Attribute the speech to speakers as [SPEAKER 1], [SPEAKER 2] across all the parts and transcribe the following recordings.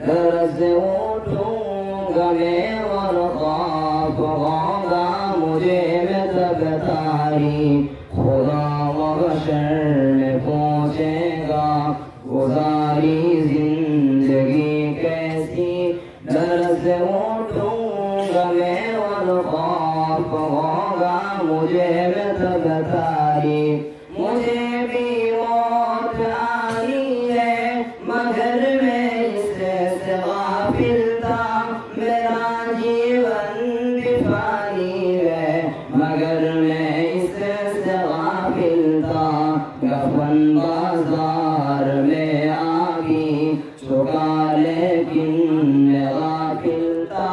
[SPEAKER 1] दर्द से उठूंगा मैं और ख्वाब होगा मुझे में तब तारी खुदा महशर में पहुँचेगा गुजारी जिंदगी कैसी दर्द से उठूंगा मैं और ख्वाब होगा मुझे में तब तारी मुझे भी मौत आनी है मगर मैं इससे गाफिल था मेरा जीवन भी फानी है मगर मैं इससे गाफिल था कफन बाजार में आगी चुका लेकिन मैं गाफिल था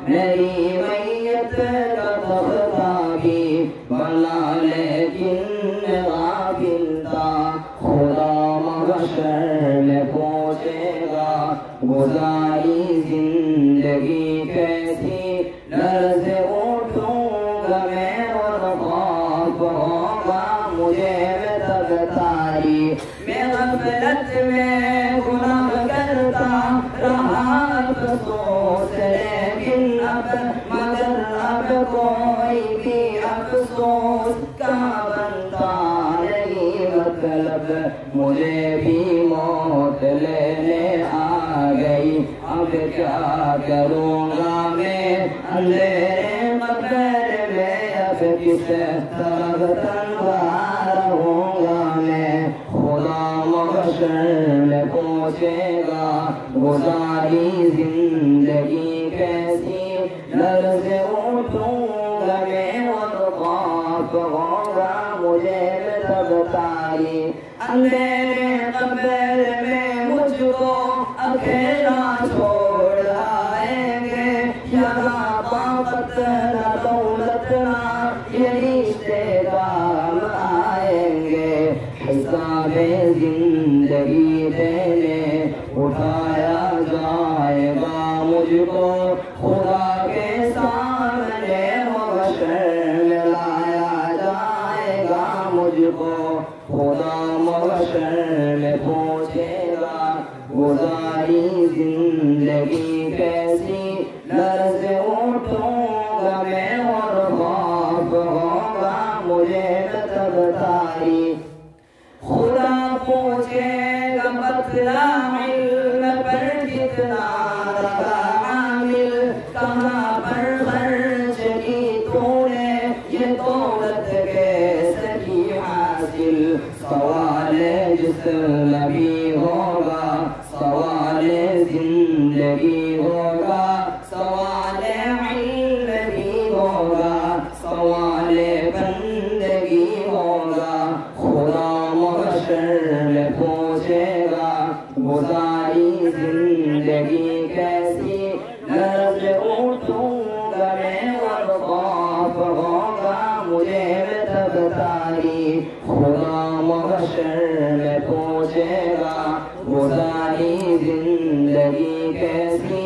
[SPEAKER 1] मेरी मैयत का तख्ता भी बना लेकिन खुदा महशर में पहुँचेगा गुजारी जिंदगी कैसी दर्द से उठूंगा मैं और ख्वाब होगा मुझे में तब तारी मैं गफलत में गुनाह करता रहा अफसोस लेकिन अब मगर अब कोई भी अफसोस का बनता मतलब मुझे भी मौत लेने आ गई अब क्या करूँगा मैं अंधेरे मगर में अब किस तरफ तनवार रहूँगा मैं खुदा महशर में पहुँचेगा गुजारी जिंदगी कैसी दर्द से उठूँगा मैं और ख्वाब होगा मुझे तब तारी अंधेरे कब्र में मुझको अकेला छोड़ आएंगे यहाँ ताकत न दौलत न ये रिश्ते काम आएंगे हिसाबे जिंदगी देने उठाया जाएगा मुझको खुदा के सामने महशर में लाया जाएगा मुझको खुदा महशर में पहुँचेगा गुजारी जिंदगी कैसी दर्द से उठूंगा मैं और ख्वाब होगा मुझे तब तारी खुदा पूछेगा बतला इल्म पर जितना रहा आमिल कहाँ पर खर्च की तूने ये दौलत कैसे की हासिल सवाल जिस्म भी होगा सवाल जिंदगी होगा सवाल इल्म भी होगा सवाल बंदगी होगा खुदा महशर में पहुँचेगा गुजारी जिंदगी कैसी दर्द उठूंगा मैं और ख्वाब होगा मुझे तब तारी खुदा महशर में पहुँचेगा गुजारी जिंदगी कैसी